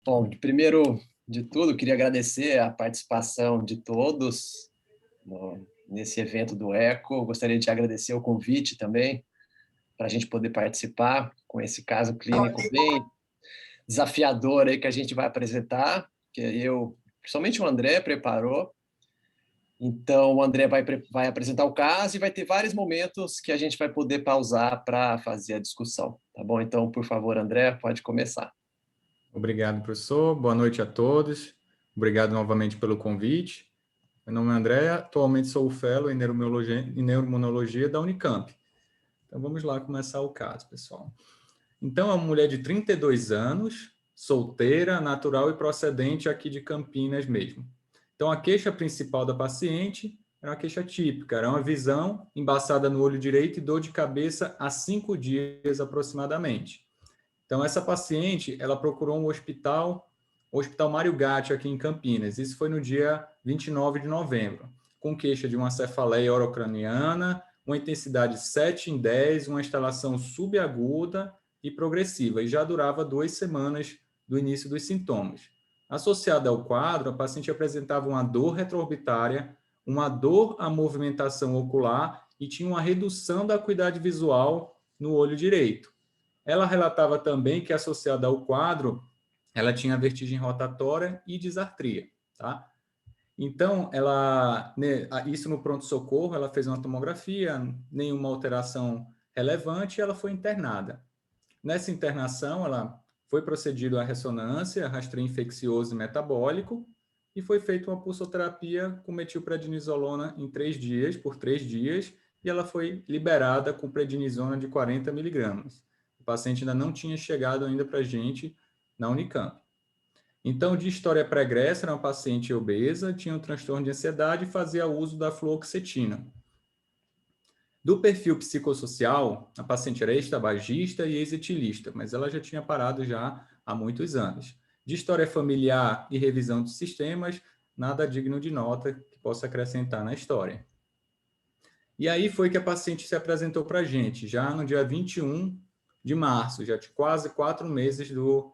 Bom, primeiro de tudo, queria agradecer a participação de todos nesse evento do ECO. Gostaria de agradecer o convite também, para a gente poder participar com esse caso clínico bem desafiador aí que a gente vai apresentar, que principalmente o André preparou. Então, o André vai apresentar o caso e vai ter vários momentos que a gente vai poder pausar para fazer a discussão, tá bom? Então, por favor, André, pode começar. Obrigado, professor. Boa noite a todos. Obrigado novamente pelo convite. Meu nome é André, atualmente sou o fellow em neuroimunologia da Unicamp. Então, vamos lá começar o caso, pessoal. Então, é uma mulher de 32 anos, solteira, natural e procedente aqui de Campinas mesmo. Então, a queixa principal da paciente era uma queixa típica, era uma visão embaçada no olho direito e dor de cabeça há 5 dias aproximadamente. Então, essa paciente, ela procurou o Hospital Mário Gatti, aqui em Campinas. Isso foi no dia 29 de novembro, com queixa de uma cefaleia orocraniana, uma intensidade 7/10, uma instalação subaguda e progressiva, e já durava 2 semanas do início dos sintomas. Associada ao quadro, a paciente apresentava uma dor retroorbitária, uma dor à movimentação ocular e tinha uma redução da acuidade visual no olho direito. Ela relatava também que, associada ao quadro, ela tinha vertigem rotatória e disartria, tá? Então, isso no pronto-socorro, ela fez uma tomografia, nenhuma alteração relevante, e ela foi internada. Nessa internação, ela foi procedido a ressonância, rastreio infeccioso e metabólico, e foi feita uma pulsoterapia com metilprednisolona em 3 dias, por 3 dias, e ela foi liberada com prednisona de 40 miligramas. O paciente ainda não tinha chegado ainda para a gente na Unicamp. Então, de história pregressa, era uma paciente obesa, tinha um transtorno de ansiedade e fazia uso da fluoxetina. Do perfil psicossocial, a paciente era ex-tabagista e ex-etilista, mas ela já tinha parado já há muitos anos. De história familiar e revisão de sistemas, nada digno de nota que possa acrescentar na história. E aí foi que a paciente se apresentou para a gente, já no dia 21 de março, já de quase 4 meses do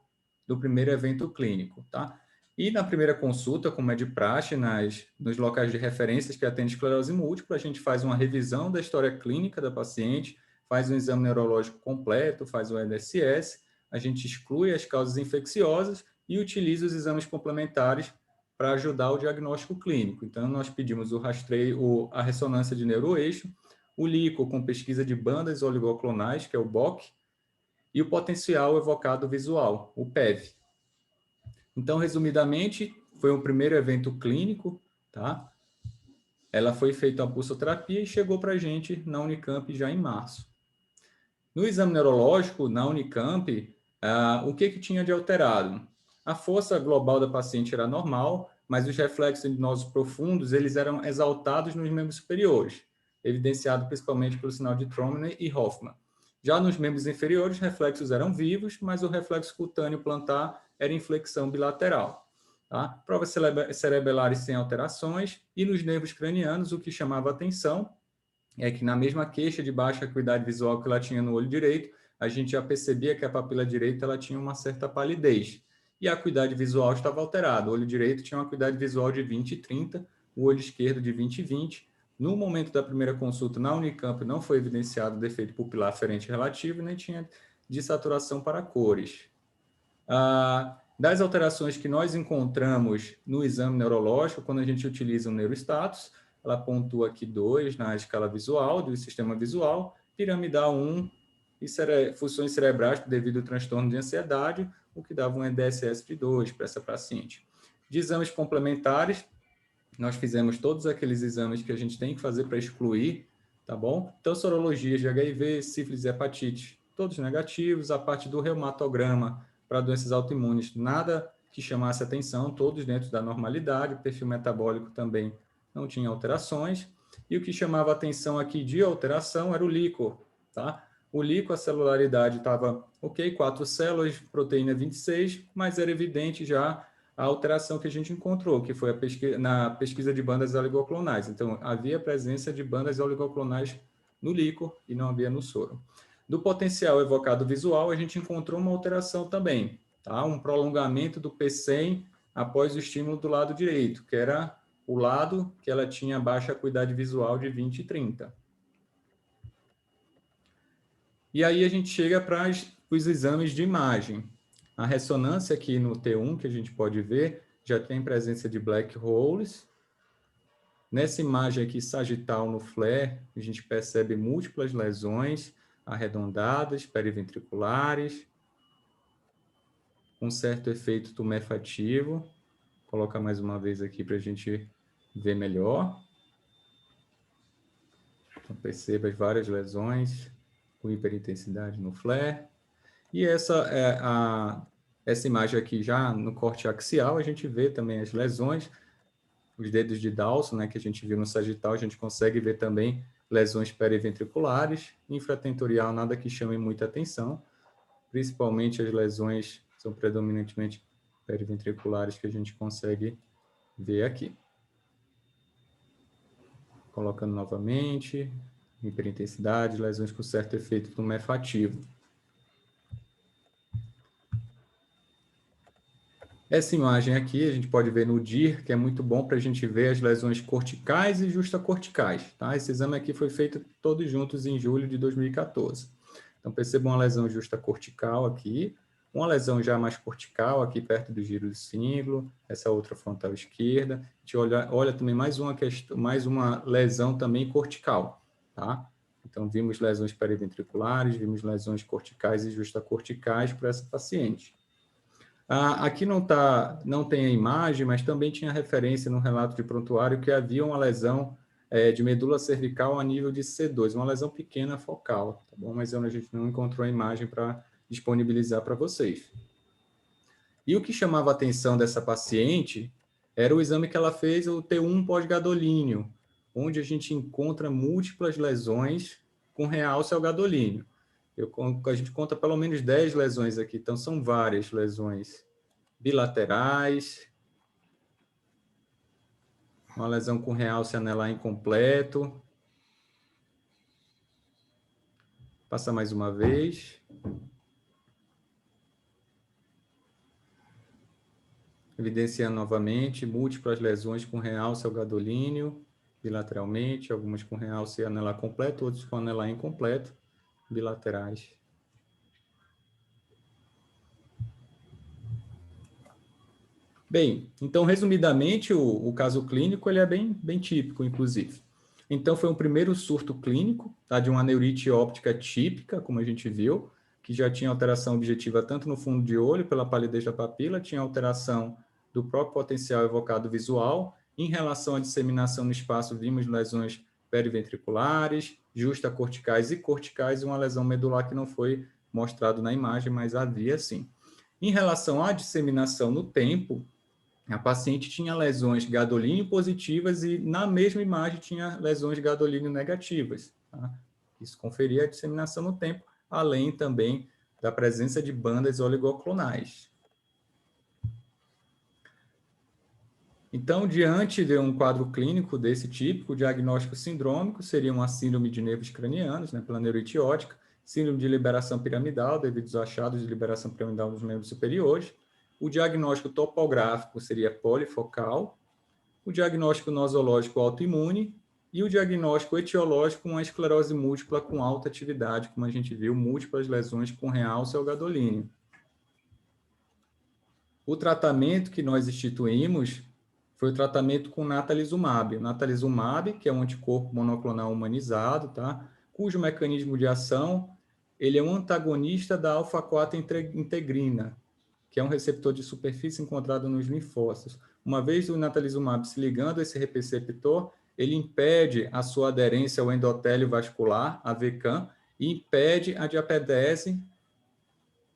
primeiro evento clínico, tá? E na primeira consulta, como é de praxe, nos locais de referências que atendem esclerose múltipla, a gente faz uma revisão da história clínica da paciente, faz um exame neurológico completo, faz o EDSS, a gente exclui as causas infecciosas e utiliza os exames complementares para ajudar o diagnóstico clínico. Então, nós pedimos o rastreio, a ressonância de neuroeixo, o LICO com pesquisa de bandas oligoclonais, que é o BOC, e o potencial evocado visual, o PEV. Então, resumidamente, foi um primeiro evento clínico, tá? Ela foi feita a pulsoterapia e chegou para a gente na Unicamp já em março. No exame neurológico, na Unicamp, o que tinha de alterado? A força global da paciente era normal, mas os reflexos endinosos profundos, eles eram exaltados nos membros superiores, evidenciado principalmente pelo sinal de Tromner e Hoffman. Já nos membros inferiores, os reflexos eram vivos, mas o reflexo cutâneo plantar era em flexão bilateral. Tá? Provas cerebelares sem alterações, e nos nervos cranianos, o que chamava atenção é que, na mesma queixa de baixa acuidade visual que ela tinha no olho direito, a gente já percebia que a papila direita ela tinha uma certa palidez. E a acuidade visual estava alterada. O olho direito tinha uma acuidade visual de 20/30, o olho esquerdo de 20/20. No momento da primeira consulta na Unicamp, não foi evidenciado defeito pupilar aferente relativo, nem tinha desaturação para cores. Das alterações que nós encontramos no exame neurológico, quando a gente utiliza o neurostatus, ela pontua aqui 2 na escala visual, do sistema visual, piramidal 1 e funções cerebrais devido ao transtorno de ansiedade, o que dava um EDSS de 2 para essa paciente. De exames complementares, nós fizemos todos aqueles exames que a gente tem que fazer para excluir, tá bom? Então, sorologias de HIV, sífilis e hepatite, todos negativos. A parte do reumatograma para doenças autoimunes, nada que chamasse atenção, todos dentro da normalidade. O perfil metabólico também não tinha alterações. E o que chamava atenção aqui de alteração era o líquor, tá? O líquor, a celularidade estava ok, 4 células, proteína 26, mas era evidente já a alteração que a gente encontrou, que foi na pesquisa de bandas oligoclonais. Então, havia presença de bandas oligoclonais no líquor e não havia no soro. Do potencial evocado visual, a gente encontrou uma alteração também, tá? Um prolongamento do P100 após o estímulo do lado direito, que era o lado que ela tinha baixa acuidade visual de 20 e 30. E aí a gente chega para os exames de imagem. A ressonância aqui no T1, que a gente pode ver, já tem presença de black holes. Nessa imagem aqui sagital no flare, a gente percebe múltiplas lesões arredondadas, periventriculares, um certo efeito tumefativo. Vou colocar mais uma vez aqui para a gente ver melhor. Então, perceba as várias lesões com hiperintensidade no flare. E essa imagem aqui já no corte axial, a gente vê também as lesões, os dedos de Dawson, né, que a gente viu no sagital, a gente consegue ver também lesões periventriculares, infratentorial, nada que chame muita atenção, principalmente as lesões são predominantemente periventriculares que a gente consegue ver aqui. Colocando novamente, hiperintensidade, lesões com certo efeito tumefativo. Essa imagem aqui, a gente pode ver no DIR, que é muito bom para a gente ver as lesões corticais e justacorticais. Tá? Esse exame aqui foi feito todos juntos em julho de 2014. Então, percebam uma lesão justacortical aqui, uma lesão já mais cortical aqui perto do giro do cíngulo, essa outra frontal esquerda. A gente olha também mais uma lesão também cortical. Tá? Então, vimos lesões periventriculares, vimos lesões corticais e justacorticais para essa paciente. Aqui não tem a imagem, mas também tinha referência no relato de prontuário que havia uma lesão de medula cervical a nível de C2, uma lesão pequena focal, tá bom? Mas a gente não encontrou a imagem para disponibilizar para vocês. E o que chamava a atenção dessa paciente era o exame que ela fez, o T1 pós-gadolínio, onde a gente encontra múltiplas lesões com realce ao gadolínio. A gente conta pelo menos 10 lesões aqui, então são várias lesões bilaterais, uma lesão com realce anelar incompleto. Passa mais uma vez. Evidenciando novamente múltiplas lesões com realce ao gadolínio, bilateralmente, algumas com realce anelar completo, outras com anelar incompleto, bilaterais. Bem, então, resumidamente, o caso clínico ele é bem típico, inclusive. Então, foi um primeiro surto clínico, tá, de uma neurite óptica típica, como a gente viu, que já tinha alteração objetiva tanto no fundo de olho, pela palidez da papila, tinha alteração do próprio potencial evocado visual. Em relação à disseminação no espaço, vimos lesões periventriculares, justacorticais e corticais, e uma lesão medular que não foi mostrado na imagem, mas havia sim. Em relação à disseminação no tempo, a paciente tinha lesões gadolínio positivas e na mesma imagem tinha lesões gadolínio negativas. Tá? Isso conferia a disseminação no tempo, além também da presença de bandas oligoclonais. Então, diante de um quadro clínico desse típico, o diagnóstico sindrômico seria uma síndrome de nervos cranianos, né, pela neurite óptica, síndrome de liberação piramidal, devido aos achados de liberação piramidal dos membros superiores. O diagnóstico topográfico seria polifocal, o diagnóstico nosológico autoimune e o diagnóstico etiológico, uma esclerose múltipla com alta atividade, como a gente viu, múltiplas lesões com realce ao gadolínio. O tratamento que nós instituímos foi o tratamento com natalizumab. O natalizumab, que é um anticorpo monoclonal humanizado, tá? Cujo mecanismo de ação ele é um antagonista da alfa-4 integrina, que é um receptor de superfície encontrado nos linfócitos. Uma vez o natalizumab se ligando a esse receptor, ele impede a sua aderência ao endotélio vascular, a VCAM, e impede a diapedese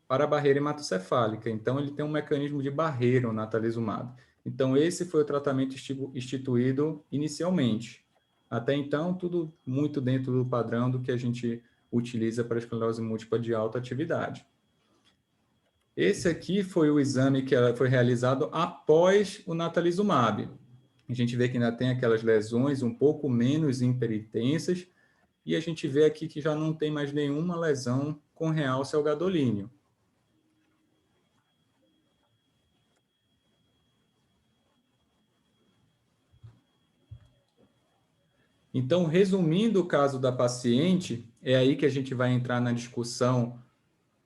para a barreira hematocefálica. Então, ele tem um mecanismo de barreira, o natalizumab. Então, esse foi o tratamento instituído inicialmente. Até então, tudo muito dentro do padrão do que a gente utiliza para a esclerose múltipla de alta atividade. Esse aqui foi o exame que foi realizado após o natalizumab. A gente vê que ainda tem aquelas lesões um pouco menos hiperintensas, e a gente vê aqui que já não tem mais nenhuma lesão com realce ao gadolínio. Então, resumindo o caso da paciente, é aí que a gente vai entrar na discussão,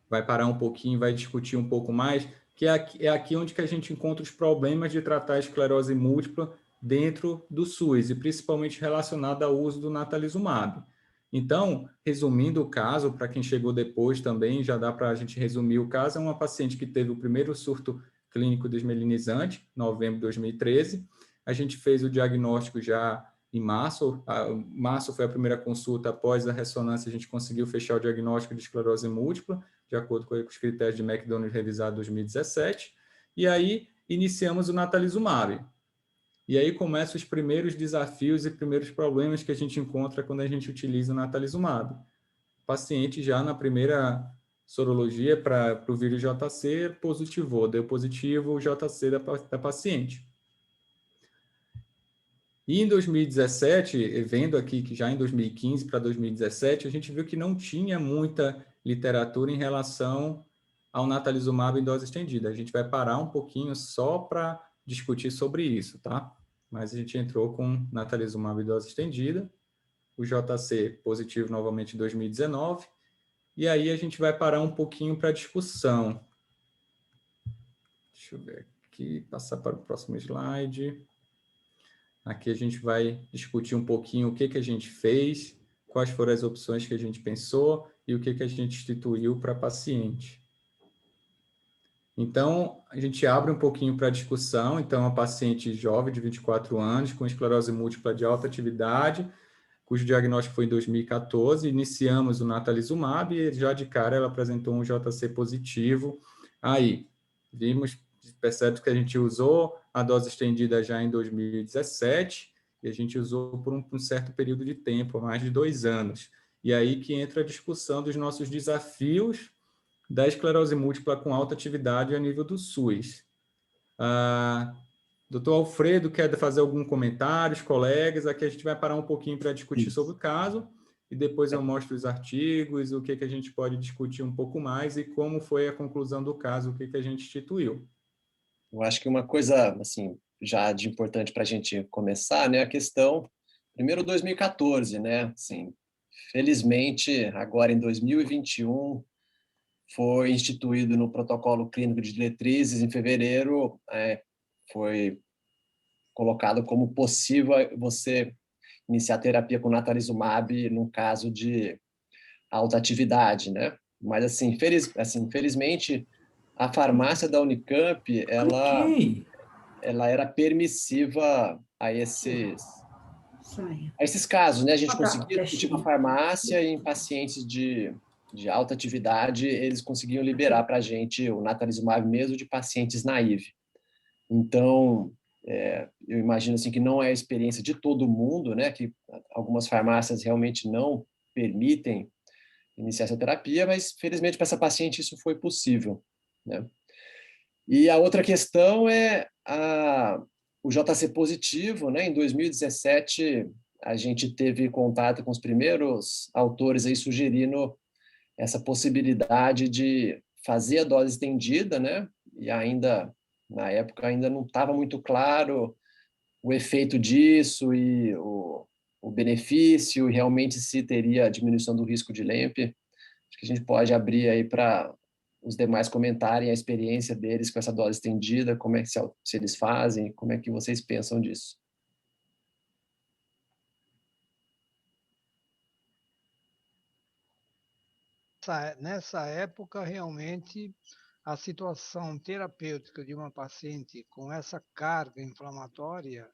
vai parar um pouquinho, vai discutir um pouco mais, que é aqui onde que a gente encontra os problemas de tratar a esclerose múltipla dentro do SUS, e principalmente relacionado ao uso do natalizumab. Então, resumindo o caso, para quem chegou depois também, já dá para a gente resumir o caso, é uma paciente que teve o primeiro surto clínico desmelinizante, em novembro de 2013. A gente fez o diagnóstico já em março. Março foi a primeira consulta, após a ressonância a gente conseguiu fechar o diagnóstico de esclerose múltipla, de acordo com os critérios de McDonald revisado em 2017, e aí iniciamos o natalizumab. E aí começam os primeiros desafios e primeiros problemas que a gente encontra quando a gente utiliza o natalizumab. O paciente já na primeira sorologia para o vírus JC positivou, deu positivo o JC da paciente. E em 2017, vendo aqui que já em 2015 para 2017, a gente viu que não tinha muita literatura em relação ao natalizumab em dose estendida. A gente vai parar um pouquinho só para discutir sobre isso, tá? Mas a gente entrou com natalizumab em dose estendida, o JC positivo novamente em 2019, e aí a gente vai parar um pouquinho para discussão. Deixa eu ver aqui, passar para o próximo slide. Aqui a gente vai discutir um pouquinho o que a gente fez, quais foram as opções que a gente pensou e o que a gente instituiu para paciente. Então, a gente abre um pouquinho para a discussão. Então, uma paciente jovem de 24 anos, com esclerose múltipla de alta atividade, cujo diagnóstico foi em 2014, iniciamos o natalizumab e já de cara ela apresentou um JC positivo. Aí, percebe que a gente usou a dose estendida já em 2017 e a gente usou por um certo período de tempo, mais de 2 anos. E aí que entra a discussão dos nossos desafios da esclerose múltipla com alta atividade a nível do SUS. Doutor Alfredo quer fazer algum comentário, os colegas? Aqui a gente vai parar um pouquinho para discutir sobre o caso e depois eu mostro os artigos, o que a gente pode discutir um pouco mais e como foi a conclusão do caso, o que a gente instituiu. Eu acho que uma coisa, assim, já de importante para a gente começar, né, a questão, primeiro 2014, né, assim, felizmente, agora em 2021, foi instituído no protocolo clínico de diretrizes, em fevereiro, foi colocado como possível você iniciar terapia com natalizumab no caso de alta atividade, né? Mas, assim, felizmente, a farmácia da Unicamp, ela era permissiva a esses casos, né? A gente conseguia discutir com a farmácia e em pacientes de alta atividade, eles conseguiam liberar para a gente o natalizumab mesmo de pacientes naive. Então, eu imagino assim que não é a experiência de todo mundo, né? Que algumas farmácias realmente não permitem iniciar essa terapia, mas felizmente para essa paciente isso foi possível, né? E a outra questão é o JC positivo, né? Em 2017 a gente teve contato com os primeiros autores aí sugerindo essa possibilidade de fazer a dose estendida, né? E ainda na época ainda não estava muito claro o efeito disso e o benefício, e realmente se teria diminuição do risco de LEMP. Acho que a gente pode abrir aí para os demais comentarem a experiência deles com essa dose estendida, como é que se eles fazem, como é que vocês pensam disso. Nessa época, realmente, a situação terapêutica de uma paciente com essa carga inflamatória,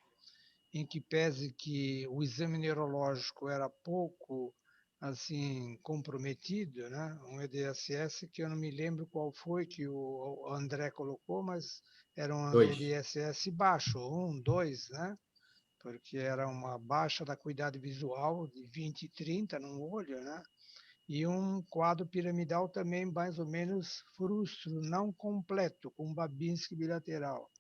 em que pese que o exame neurológico era pouco assim comprometido, né? Um EDSS que eu não me lembro qual foi que o André colocou, mas era um 2. EDSS baixo, 1, 2, né? Porque era uma baixa da acuidade visual de 20 e 30 no olho, né? E um quadro piramidal também mais ou menos frustro, não completo, com Babinski bilateral.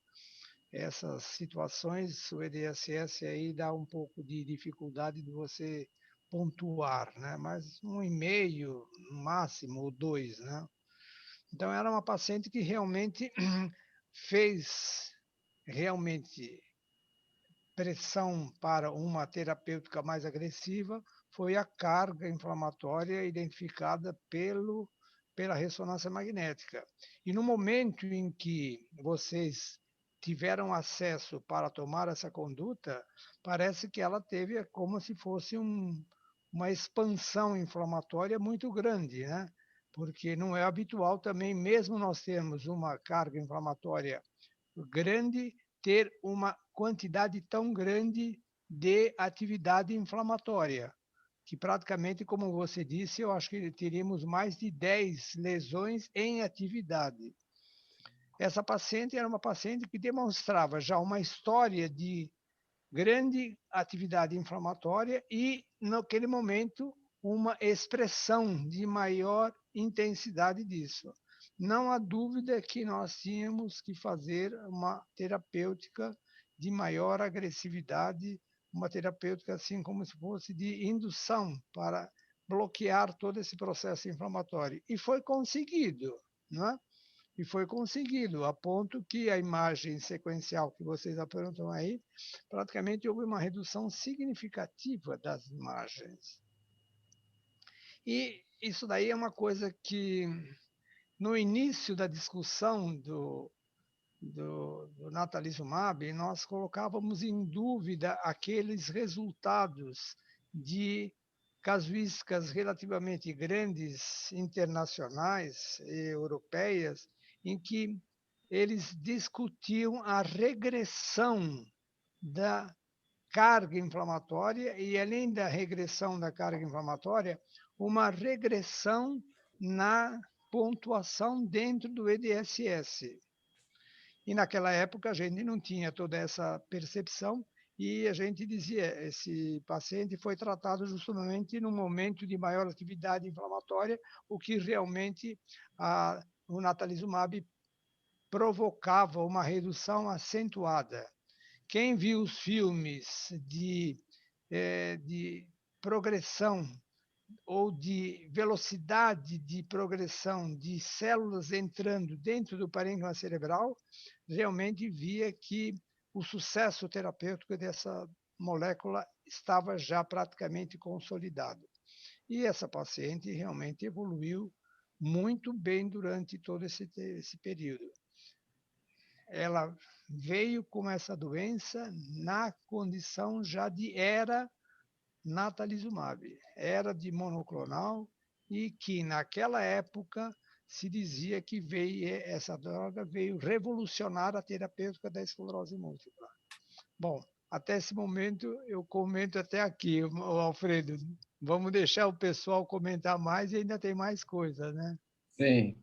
Essas situações, o EDSS aí dá um pouco de dificuldade de você pontuar, né? Mas 1,5 no máximo, ou 2, né? Então era uma paciente que realmente fez realmente pressão para uma terapêutica mais agressiva foi a carga inflamatória identificada pela ressonância magnética. E no momento em que vocês tiveram acesso para tomar essa conduta, parece que ela teve como se fosse uma expansão inflamatória muito grande, né? Porque não é habitual também, mesmo nós termos uma carga inflamatória grande, ter uma quantidade tão grande de atividade inflamatória, que praticamente, como você disse, eu acho que teríamos mais de 10 lesões em atividade. Essa paciente era uma paciente que demonstrava já uma história de grande atividade inflamatória e, naquele momento, uma expressão de maior intensidade disso. Não há dúvida que nós tínhamos que fazer uma terapêutica de maior agressividade, uma terapêutica assim como se fosse de indução para bloquear todo esse processo inflamatório. E foi conseguido, não é? E foi conseguido, a ponto que a imagem sequencial que vocês apresentam aí, praticamente houve uma redução significativa das imagens. E isso daí é uma coisa que, no início da discussão do natalizumab, nós colocávamos em dúvida aqueles resultados de casuísticas relativamente grandes, internacionais e europeias, em que eles discutiam a regressão da carga inflamatória e, além da regressão da carga inflamatória, uma regressão na pontuação dentro do EDSS. E naquela época a gente não tinha toda essa percepção e a gente dizia, esse paciente foi tratado justamente num momento de maior atividade inflamatória, o que realmente o natalizumab provocava uma redução acentuada. Quem viu os filmes de progressão ou de velocidade de progressão de células entrando dentro do parênquima cerebral, realmente via que o sucesso terapêutico dessa molécula estava já praticamente consolidado. E essa paciente realmente evoluiu muito bem durante todo esse período. Ela veio com essa doença na condição já de era natalizumab, era de monoclonal, e que naquela época se dizia que essa droga veio revolucionar a terapêutica da esclerose múltipla. Bom, até esse momento eu comento até aqui, Alfredo. Vamos deixar o pessoal comentar mais e ainda tem mais coisa, né? Sim.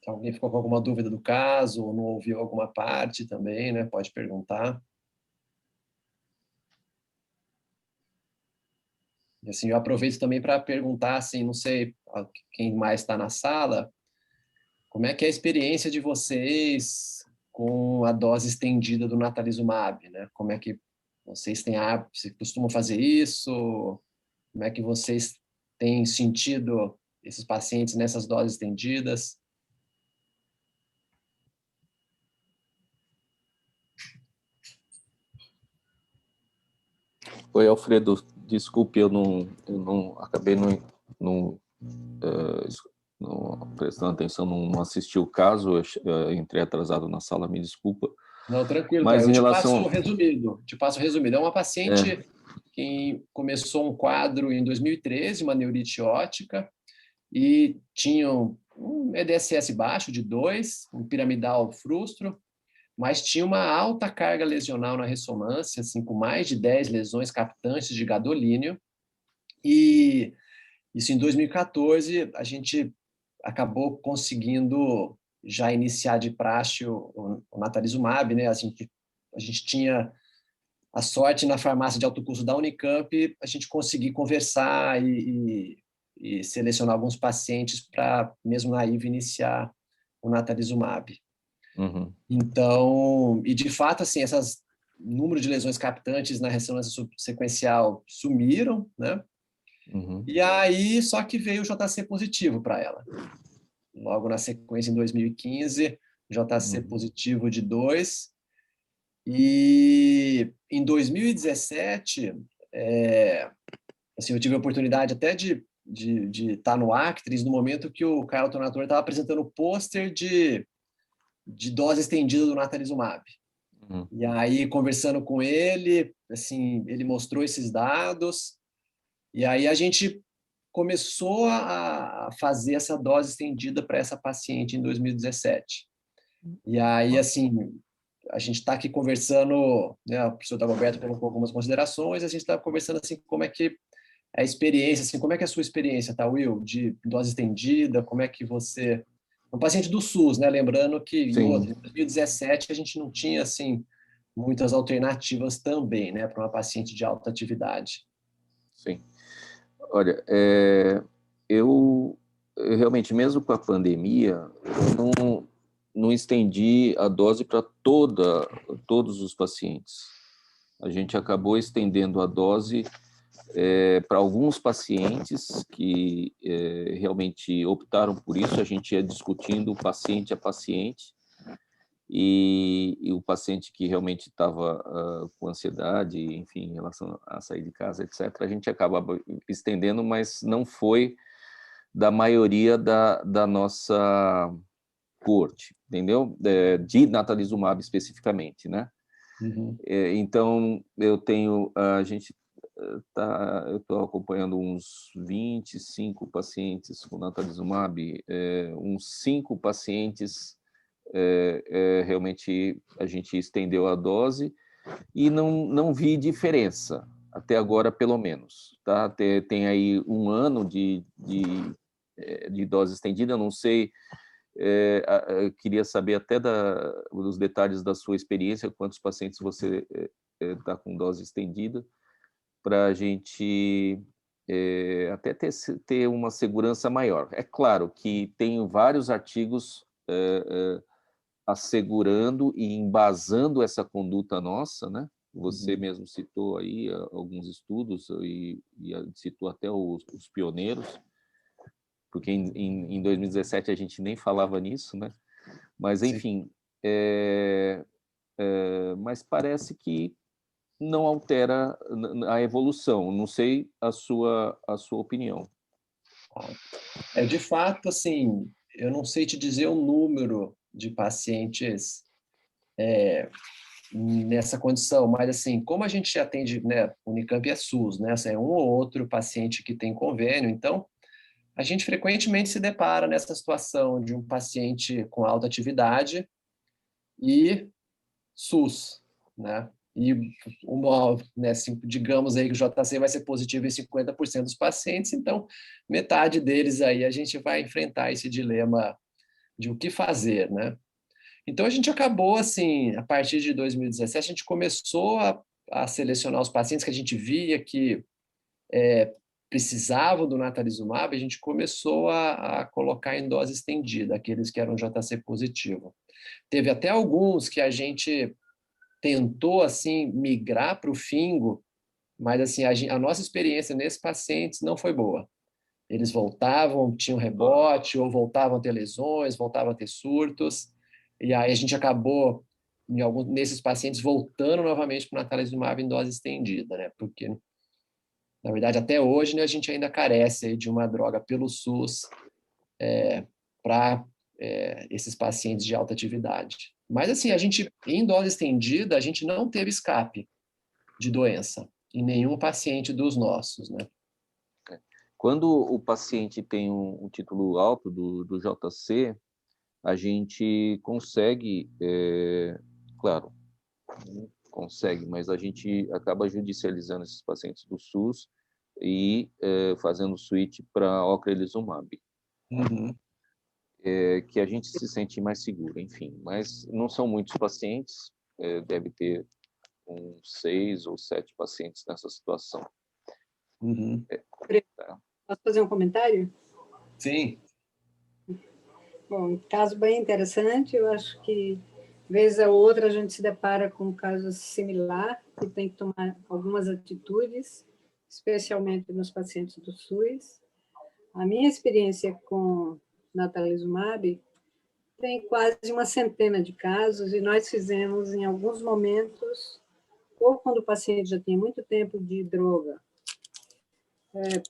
Se alguém ficou com alguma dúvida do caso, ou não ouviu alguma parte também, né? Pode perguntar. E assim, eu aproveito também para perguntar, assim, não sei quem mais está na sala, como é que é a experiência de vocês com a dose estendida do natalizumab, né? Como é que vocês têm se costumam fazer isso? Como é que vocês têm sentido esses pacientes nessas doses estendidas? Oi, Alfredo, desculpe, eu não acabei não prestando atenção, não assisti o caso, eu entrei atrasado na sala, me desculpa. Não, tranquilo, mas cara. em Eu relação... te passo resumido. É uma paciente que começou um quadro em 2013, uma neurite óptica, e tinha um EDSS baixo de 2, um piramidal frustro, mas tinha uma alta carga lesional na ressonância, assim, com mais de 10 lesões captantes de gadolínio. E isso em 2014, a gente acabou conseguindo já iniciar de praxe o natalizumab, né? A gente tinha a sorte na farmácia de alto custo da Unicamp, a gente conseguir conversar e selecionar alguns pacientes para, mesmo naive, iniciar o natalizumab. Uhum. Então, e de fato, assim, essas número de lesões captantes na ressonância sequencial sumiram, né? Uhum. E aí, só que veio o JC positivo para ela. logo na sequência em 2015, JC positivo de 2. E em 2017, assim, eu tive a oportunidade até de estar no Actris no momento que o Caio Tonator estava apresentando o pôster de dose estendida do natalizumab. E aí, conversando com ele, assim, ele mostrou esses dados, e aí a gente começou a fazer essa dose estendida para essa paciente em 2017. E aí, assim, a gente está aqui conversando, né, o professor Dagoberto colocou algumas considerações, a gente está conversando, assim, como é que é a experiência, assim, como é que é a sua experiência, tá, Will, de dose estendida, como é que você... Um paciente do SUS, né, lembrando que em 2017 a gente não tinha, assim, muitas alternativas também, né, para uma paciente de alta atividade. Sim. Olha, eu realmente, mesmo com a pandemia, eu não estendi a dose para todos os pacientes. A gente acabou estendendo a dose para alguns pacientes que realmente optaram por isso. A gente ia discutindo paciente a paciente, e o paciente que realmente estava com ansiedade, enfim, em relação a sair de casa, etc., a gente acabava estendendo, mas não foi da maioria da nossa corte, entendeu? De natalizumab especificamente, né? Então, eu estou acompanhando uns 25 pacientes com natalizumab, uns 5 pacientes realmente a gente estendeu a dose e não vi diferença, até agora pelo menos. Tá? Tem aí 1 ano de dose estendida, eu não sei, eu queria saber até dos detalhes da sua experiência, quantos pacientes você está com dose estendida, para a gente até ter uma segurança maior. É claro que tem vários artigos assegurando e embasando essa conduta nossa, né? Você mesmo citou aí alguns estudos e citou até os pioneiros, porque em 2017 a gente nem falava nisso, né? Mas, enfim, mas parece que não altera a evolução. Não sei a sua opinião. De fato, assim, eu não sei te dizer o número de pacientes nessa condição, mas, assim, como a gente atende, né, Unicamp é SUS, né, assim, é um ou outro paciente que tem convênio, então, a gente frequentemente se depara nessa situação de um paciente com alta atividade e SUS, né? E né, assim, digamos aí que o JC vai ser positivo em 50% dos pacientes, então metade deles aí a gente vai enfrentar esse dilema de o que fazer, né? Então a gente acabou assim, a partir de 2017, a gente começou a selecionar os pacientes que a gente via que precisavam do natalizumab, a gente começou a colocar em dose estendida, aqueles que eram JC positivo. Teve até alguns que a gente tentou assim migrar para o fingo, mas assim a nossa experiência nesses pacientes não foi boa. Eles voltavam, tinham rebote, ou voltavam a ter lesões, voltavam a ter surtos, e aí a gente acabou nesses pacientes voltando novamente para o natalizumab em dose estendida, né? Porque na verdade até hoje, né, a gente ainda carece aí de uma droga pelo SUS para esses pacientes de alta atividade. Mas, assim, a gente, em dose estendida, a gente não teve escape de doença em nenhum paciente dos nossos, né? Quando o paciente tem um título alto do JC, a gente consegue, claro, consegue, mas a gente acaba judicializando esses pacientes do SUS e fazendo switch para ocrelizumab. Que a gente se sente mais seguro, enfim. Mas não são muitos pacientes, deve ter uns 6 ou 7 pacientes nessa situação. Posso fazer um comentário? Sim. Bom, caso bem interessante, eu acho que, vez a outra, a gente se depara com um caso similar, e tem que tomar algumas atitudes, especialmente nos pacientes do SUS. A minha experiência com natalizumab, tem quase uma centena de casos, e nós fizemos, em alguns momentos, ou quando o paciente já tinha muito tempo de droga,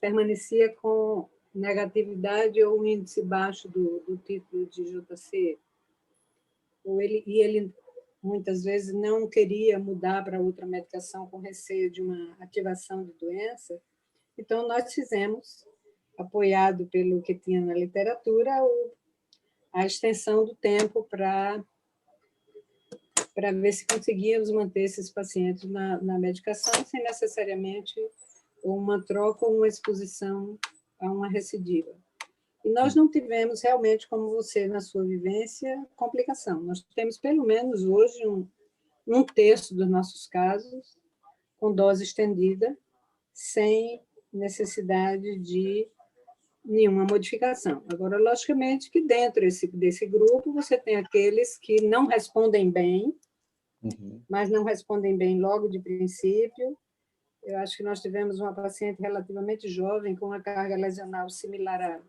permanecia com negatividade ou um índice baixo do título de JC, e ele muitas vezes não queria mudar para outra medicação com receio de uma ativação de doença. Então, nós fizemos, apoiado pelo que tinha na literatura, a extensão do tempo para ver se conseguíamos manter esses pacientes na medicação sem necessariamente uma troca ou uma exposição a uma recidiva. E nós não tivemos realmente, como você, na sua vivência, complicação. Nós temos, pelo menos hoje, um terço dos nossos casos com dose estendida, sem necessidade de nenhuma modificação. Agora, logicamente, que dentro desse grupo, você tem aqueles que não respondem bem, mas não respondem bem logo de princípio. Eu acho que nós tivemos uma paciente relativamente jovem, com uma carga lesional similar à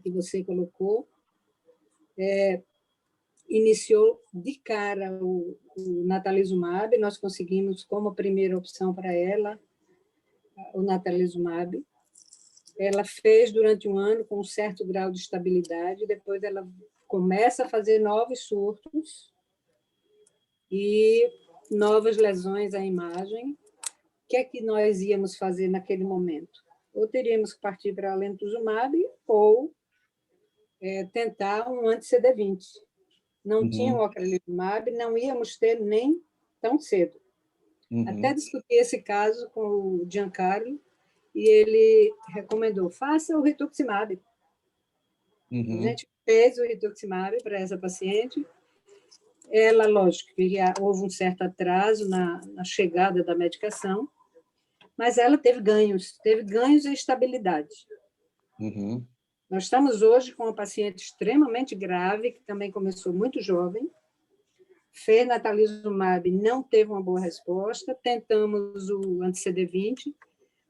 que você colocou, iniciou de cara o natalizumab, nós conseguimos como primeira opção para ela o natalizumab. Ela fez durante um ano com um certo grau de estabilidade, depois ela começa a fazer novos surtos e novas lesões à imagem. O que é que nós íamos fazer naquele momento? Ou teríamos que partir para alentuzumab ou tentar um anti-CD20. Não tinha o ocrelizumab, não íamos ter nem tão cedo. Até discuti esse caso com o Giancarlo, e ele recomendou, faça o rituximab. A gente fez o rituximab para essa paciente. Ela, lógico, houve um certo atraso na chegada da medicação, mas ela teve ganhos e estabilidade. Nós estamos hoje com uma paciente extremamente grave, que também começou muito jovem, fez natalizumab, não teve uma boa resposta, tentamos o anti-CD20,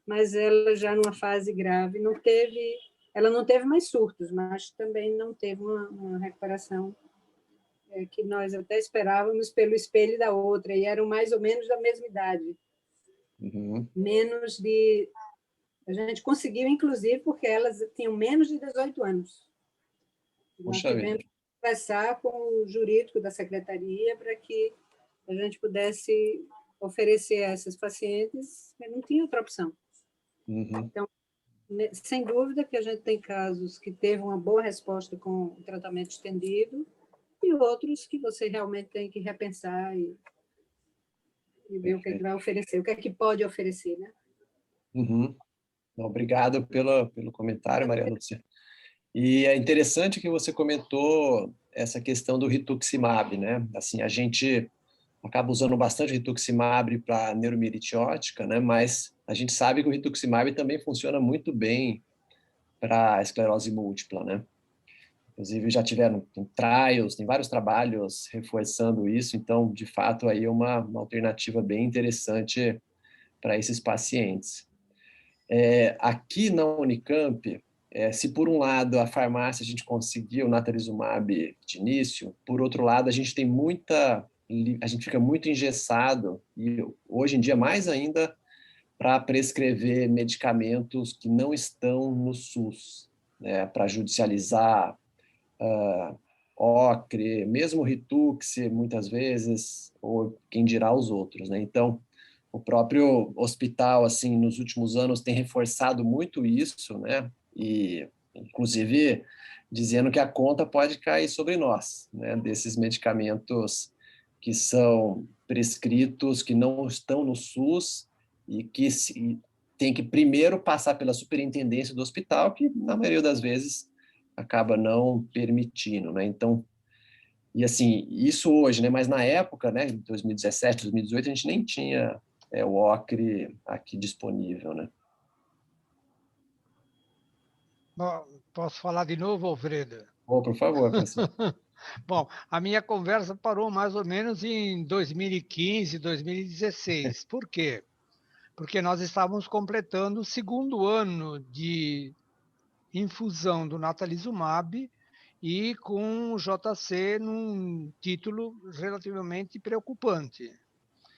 mas ela já numa fase grave, ela não teve mais surtos, mas também não teve uma recuperação que nós até esperávamos pelo espelho da outra, e eram mais ou menos da mesma idade. Menos de... A gente conseguiu, inclusive, porque elas tinham menos de 18 anos. Nós tivemos que conversar com o jurídico da secretaria para que a gente pudesse oferecer a essas pacientes, mas não tinha outra opção. Então, sem dúvida que a gente tem casos que teve uma boa resposta com o tratamento estendido e outros que você realmente tem que repensar e ver o que vai oferecer, o que é que pode oferecer, né? Obrigado pelo comentário, Maria Lúcia. E é interessante que você comentou essa questão do rituximab, né? Assim, a gente acaba usando bastante rituximab para neuromielitítica, né? Mas a gente sabe que o rituximab também funciona muito bem para esclerose múltipla, né? Inclusive já tiveram trials, tem vários trabalhos reforçando isso, então, de fato, aí é uma alternativa bem interessante para esses pacientes. Aqui na Unicamp, se por um lado a farmácia a gente conseguiu o natalizumab de início, por outro lado a gente fica muito engessado, e hoje em dia mais ainda, para prescrever medicamentos que não estão no SUS, né, para judicializar ocre, mesmo Ritux, muitas vezes, ou quem dirá os outros, né? Então, o próprio hospital, assim, nos últimos anos tem reforçado muito isso, né? E, inclusive, dizendo que a conta pode cair sobre nós, né? Desses medicamentos que são prescritos, que não estão no SUS e que tem que primeiro passar pela superintendência do hospital, que, na maioria das vezes, acaba não permitindo, né? Então, e assim, isso hoje, né? Mas na época, né, em 2017, 2018, a gente nem tinha o ocre aqui disponível, né? Bom, posso falar de novo, Alfredo? Por favor, professor. Bom, a minha conversa parou mais ou menos em 2015, 2016. Por quê? Porque nós estávamos completando o segundo ano de infusão do natalizumab e com o JC num título relativamente preocupante.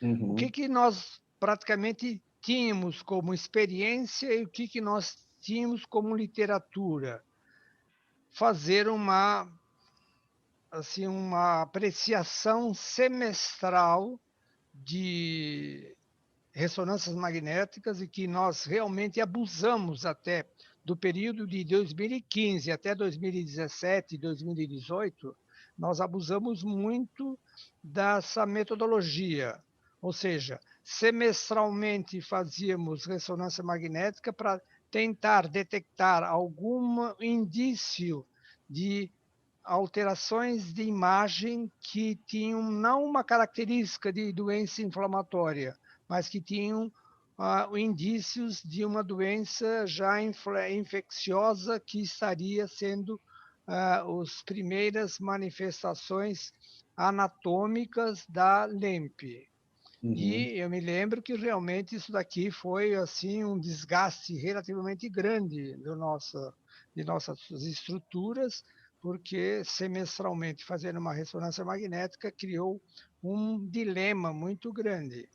O que nós praticamente tínhamos como experiência e o que nós tínhamos como literatura? Fazer uma apreciação semestral de ressonâncias magnéticas, e que nós realmente abusamos até do período de 2015 até 2017, 2018, nós abusamos muito dessa metodologia. Ou seja, semestralmente fazíamos ressonância magnética para tentar detectar algum indício de alterações de imagem que tinham não uma característica de doença inflamatória, mas que tinham indícios de uma doença já infecciosa que estaria sendo as primeiras manifestações anatômicas da LEMP. E eu me lembro que realmente isso daqui foi assim um desgaste relativamente grande de nossas estruturas, porque semestralmente fazendo uma ressonância magnética criou um dilema muito grande.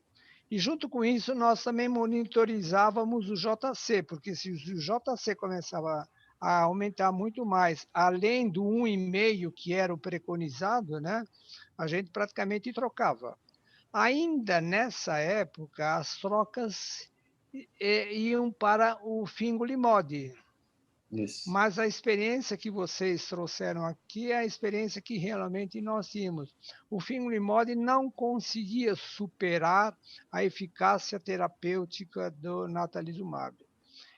E junto com isso nós também monitorizávamos o JC, porque se o JC começava a aumentar muito mais, além do 1,5 que era o preconizado, né, a gente praticamente trocava. Ainda nessa época, as trocas iam para o fingolimod. Isso. Mas a experiência que vocês trouxeram aqui é a experiência que realmente nós tínhamos. O fingolimod não conseguia superar a eficácia terapêutica do natalizumab.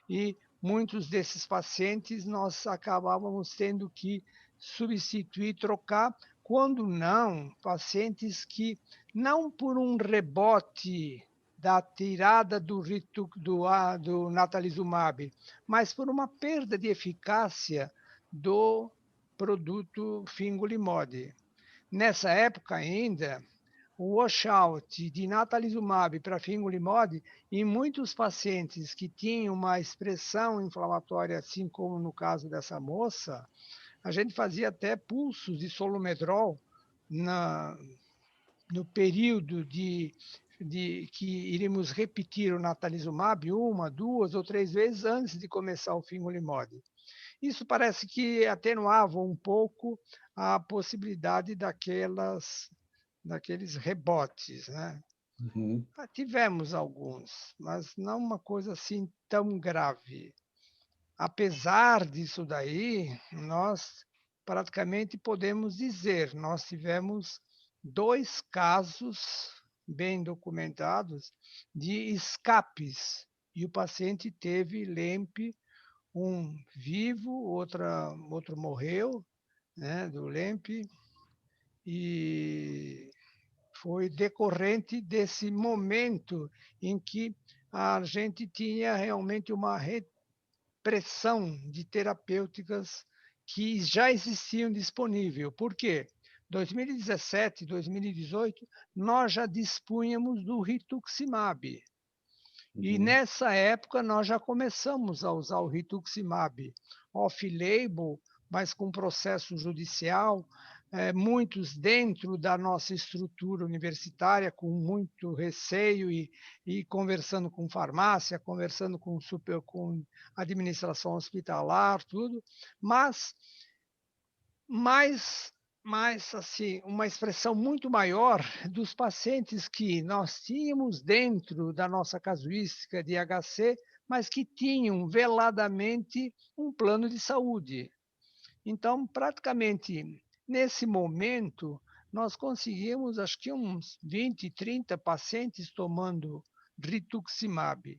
E muitos desses pacientes nós acabávamos tendo que substituir, trocar, quando não, pacientes que, não por um rebote da tirada do natalizumab, mas por uma perda de eficácia do produto fingolimod. Nessa época ainda, o washout de natalizumab para fingolimod, em muitos pacientes que tinham uma expressão inflamatória, assim como no caso dessa moça, a gente fazia até pulsos de solumedrol no período de que iríamos repetir o natalizumab 1, 2 ou 3 vezes antes de começar o fingolimod. Isso parece que atenuava um pouco a possibilidade daqueles rebotes, né? Tivemos alguns, mas não uma coisa assim tão grave. Apesar disso daí, nós praticamente podemos dizer, nós tivemos 2 casos bem documentados de escapes, e o paciente teve LEMP, um vivo, outro morreu, né, do LEMP, e foi decorrente desse momento em que a gente tinha realmente uma repressão de terapêuticas que já existiam disponível. Por quê? 2017, 2018, nós já dispunhamos do rituximab. E nessa época nós já começamos a usar o rituximab off-label, mas com processo judicial, muitos dentro da nossa estrutura universitária, com muito receio e conversando com farmácia, conversando com administração hospitalar, tudo, mas assim, uma expressão muito maior dos pacientes que nós tínhamos dentro da nossa casuística de HC, mas que tinham veladamente um plano de saúde. Então, praticamente, nesse momento, nós conseguimos, acho que uns 20, 30 pacientes tomando rituximab.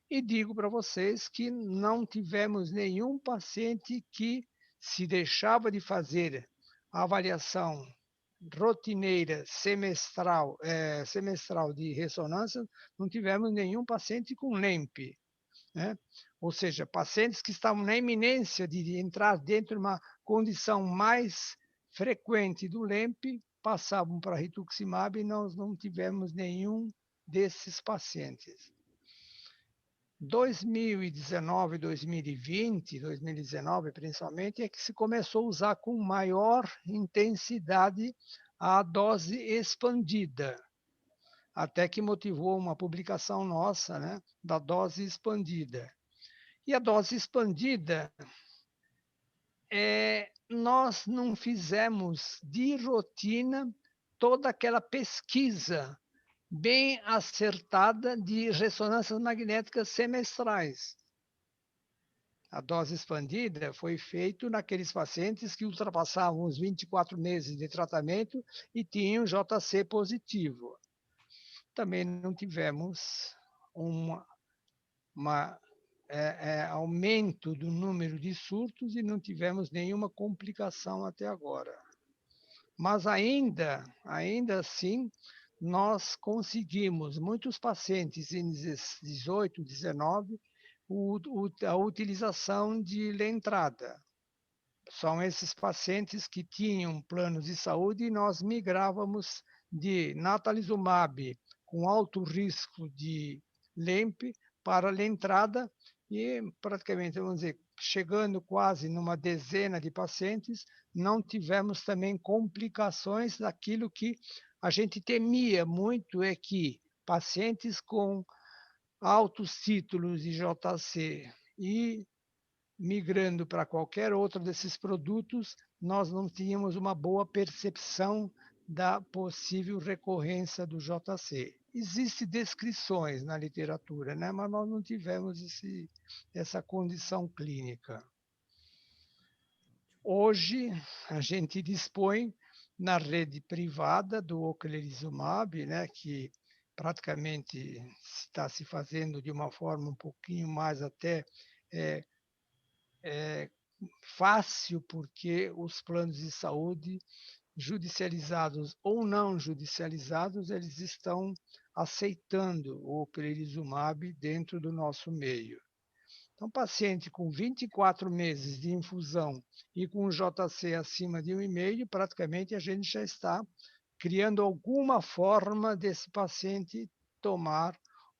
E digo para vocês que não tivemos nenhum paciente que se deixava de fazer a avaliação rotineira semestral de ressonância, não tivemos nenhum paciente com LEMP, né? Ou seja, pacientes que estavam na iminência de entrar dentro de uma condição mais frequente do LEMP, passavam para rituximab, e nós não tivemos nenhum desses pacientes. 2019, 2020, 2019 principalmente, é que se começou a usar com maior intensidade a dose expandida, até que motivou uma publicação nossa, né, da dose expandida. E a dose expandida, nós não fizemos de rotina toda aquela pesquisa bem acertada de ressonâncias magnéticas semestrais. A dose expandida foi feita naqueles pacientes que ultrapassavam os 24 meses de tratamento e tinham JC positivo. Também não tivemos aumento do número de surtos e não tivemos nenhuma complicação até agora. Mas ainda assim, nós conseguimos, muitos pacientes em 18, 19, a utilização de Lentrada. São esses pacientes que tinham planos de saúde e nós migrávamos de natalizumab com alto risco de LEMP para Lentrada e praticamente, vamos dizer, chegando quase numa dezena de pacientes, não tivemos também complicações daquilo que a gente temia muito, é que pacientes com altos títulos de JC e migrando para qualquer outro desses produtos, nós não tínhamos uma boa percepção da possível recorrência do JC. Existem descrições na literatura, né? Mas nós não tivemos essa condição clínica. Hoje, a gente dispõe na rede privada do ocrelizumab, né? Que praticamente está se fazendo de uma forma um pouquinho mais até fácil, porque os planos de saúde, judicializados ou não judicializados, eles estão aceitando o ocrelizumab dentro do nosso meio. Então, paciente com 24 meses de infusão e com JC acima de 1,5, praticamente a gente já está criando alguma forma desse paciente tomar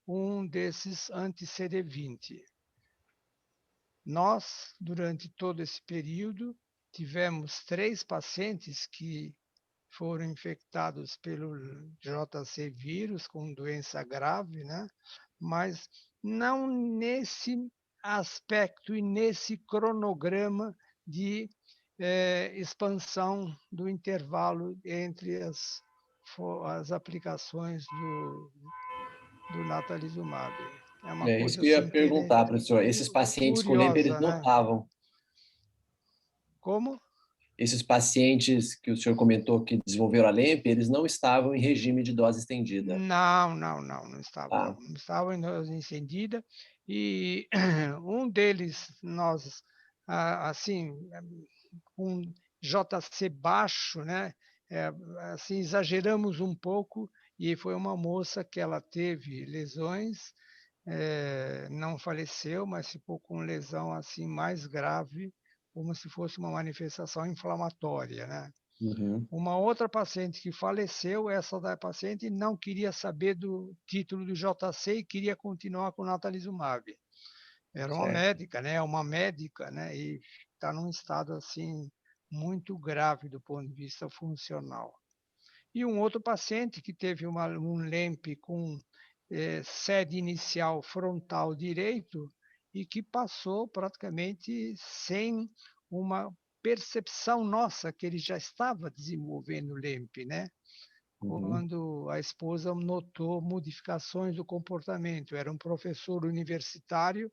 um desses anti-CD20. Nós, durante todo esse período, tivemos 3 pacientes que foram infectados pelo JC vírus com doença grave, né? Mas não nesse aspecto e nesse cronograma de expansão do intervalo entre as aplicações do natalizumab. É isso que eu ia perguntar, professor. Esses pacientes com LEMP, eles não estavam. Como? Esses pacientes que o senhor comentou que desenvolveram a LEMP, eles não estavam em regime de dose estendida. Não estavam. Não estavam em dose estendida. E um deles, nós, assim, com JC baixo, né? Assim, exageramos um pouco e foi uma moça que ela teve lesões, não faleceu, mas ficou com lesão assim mais grave, como se fosse uma manifestação inflamatória, né? Uhum. Uma outra paciente que faleceu, essa da paciente não queria saber do título do JC e queria continuar com o natalizumab. Era uma médica, né? Uma médica, né? E está num estado assim muito grave do ponto de vista funcional. E um outro paciente que teve um LEMP com sede inicial frontal direito e que passou praticamente sem uma percepção nossa que ele já estava desenvolvendo LEMP, né? Quando a esposa notou modificações do comportamento. Era um professor universitário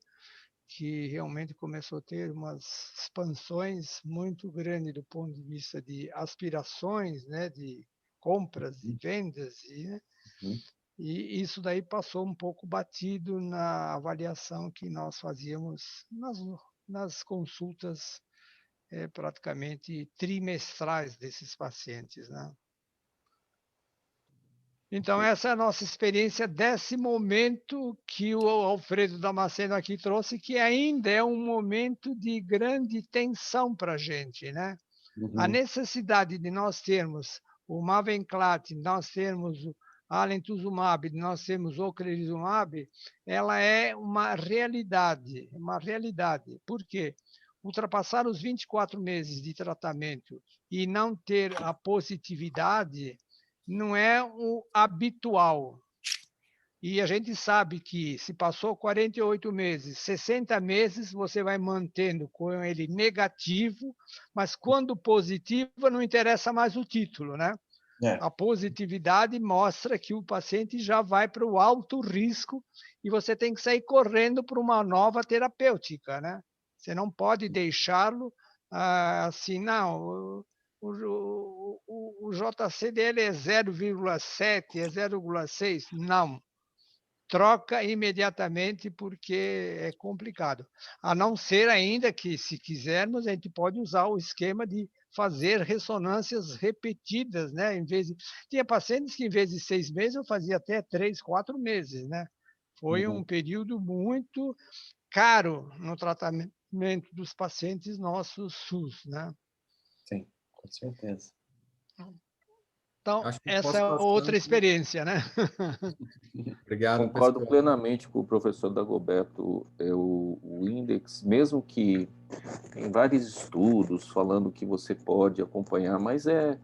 que realmente começou a ter umas expansões muito grandes do ponto de vista de aspirações, né? De compras e vendas, e isso daí passou um pouco batido na avaliação que nós fazíamos nas consultas praticamente trimestrais desses pacientes, né? Então, essa é a nossa experiência desse momento que o Alfredo Damasceno aqui trouxe, que ainda é um momento de grande tensão para a gente, né? A necessidade de nós termos o Mavenclad, nós termos alemtuzumab, nós temos ocrelizumab, ela é uma realidade, uma realidade. Por quê? Ultrapassar os 24 meses de tratamento e não ter a positividade não é o habitual. E a gente sabe que se passou 48 meses, 60 meses, você vai mantendo com ele negativo, mas quando positivo, não interessa mais o título, né? A positividade mostra que o paciente já vai para o alto risco e você tem que sair correndo para uma nova terapêutica, né? Você não pode deixá-lo assim, não, o JC dele é 0,7, é 0,6, não. Troca imediatamente porque é complicado. A não ser ainda que, se quisermos, a gente pode usar o esquema de fazer ressonâncias repetidas, né? Tinha pacientes que, em vez de 6 meses, eu fazia até 3, 4 meses, né? Foi um período muito caro no tratamento dos pacientes nossos SUS, né? Sim, com certeza. Então, essa é outra experiência, né? Obrigado, Concordo pessoal. plenamente com o professor Dagoberto. O índex, mesmo que tem vários estudos falando que você pode acompanhar, mas é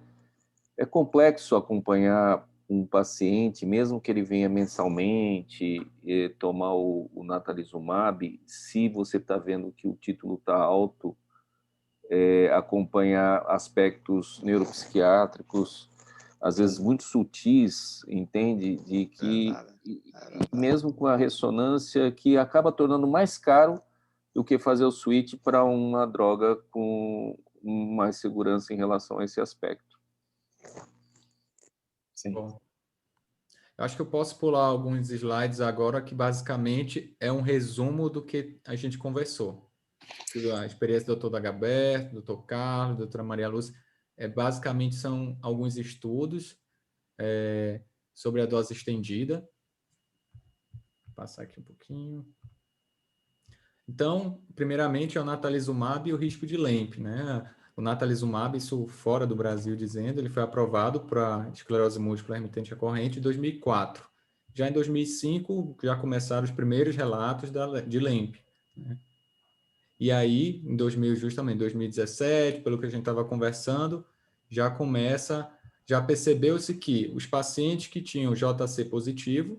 complexo acompanhar um paciente, mesmo que ele venha mensalmente tomar o natalizumab, se você está vendo que o título está alto, acompanhar aspectos neuropsiquiátricos, às vezes muito sutis, entende? De que, mesmo com a ressonância, que acaba tornando mais caro do que fazer o switch para uma droga com mais segurança em relação a esse aspecto. Sim. Bom, eu acho que eu posso pular alguns slides agora, que basicamente é um resumo do que a gente conversou. A experiência do Dr. Dagoberto, Dr. Carlos, doutora Maria Lúcia, basicamente são alguns estudos sobre a dose estendida. Vou passar aqui um pouquinho. Então, primeiramente, é o natalizumab e o risco de LEMP, né? O natalizumab, isso fora do Brasil dizendo, ele foi aprovado para esclerose múltipla remitente recorrente em 2004. Já em 2005, já começaram os primeiros relatos de LEMP, né? E aí, em 2017, pelo que a gente estava conversando, já percebeu-se que os pacientes que tinham JC positivo,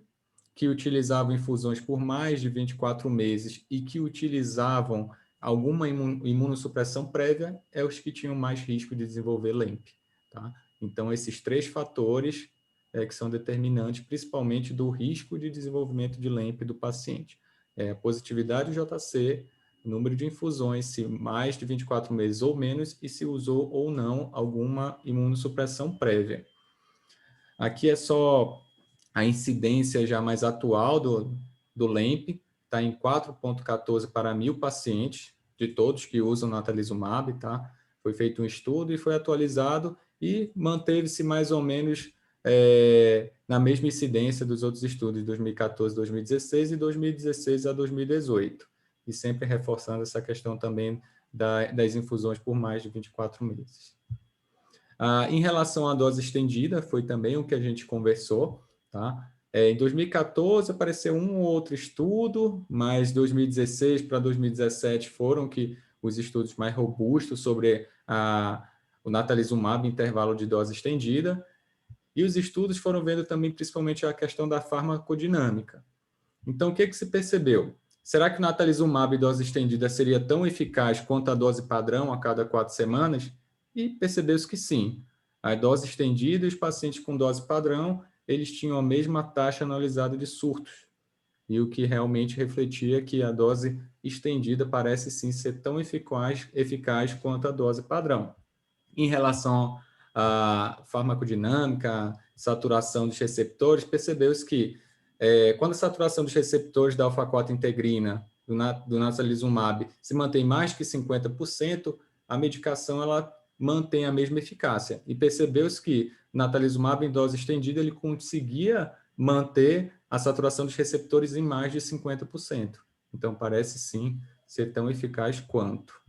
que utilizavam infusões por mais de 24 meses e que utilizavam alguma imunossupressão prévia, é os que tinham mais risco de desenvolver LEMP, tá? Então, esses 3 fatores que são determinantes, principalmente do risco de desenvolvimento de LEMP do paciente. A positividade do JC, número de infusões, se mais de 24 meses ou menos, e se usou ou não alguma imunossupressão prévia. Aqui é só a incidência já mais atual do LEMP, está em 4,14 para 1.000 pacientes, de todos que usam natalizumab, tá? Foi feito um estudo e foi atualizado e manteve-se mais ou menos na mesma incidência dos outros estudos, de 2014 a 2016 e 2016 a 2018. E sempre reforçando essa questão também das infusões por mais de 24 meses. Em relação à dose estendida, foi também o que a gente conversou, tá? Em 2014 apareceu um ou outro estudo, mas 2016 para 2017 foram os estudos mais robustos sobre o natalizumab em intervalo de dose estendida, e os estudos foram vendo também principalmente a questão da farmacodinâmica. Então, o que se percebeu? Será que o natalizumab em dose estendida seria tão eficaz quanto a dose padrão a cada 4 semanas? E percebeu-se que sim. A dose estendida e os pacientes com dose padrão, eles tinham a mesma taxa analisada de surtos. E o que realmente refletia que a dose estendida parece sim ser tão eficaz quanto a dose padrão. Em relação à farmacodinâmica, saturação dos receptores, percebeu-se que quando a saturação dos receptores da alfa-4 integrina do natalizumab se mantém mais que 50%, a medicação ela mantém a mesma eficácia. E percebeu-se que o natalizumab em dose estendida ele conseguia manter a saturação dos receptores em mais de 50%. Então, parece sim ser tão eficaz quanto.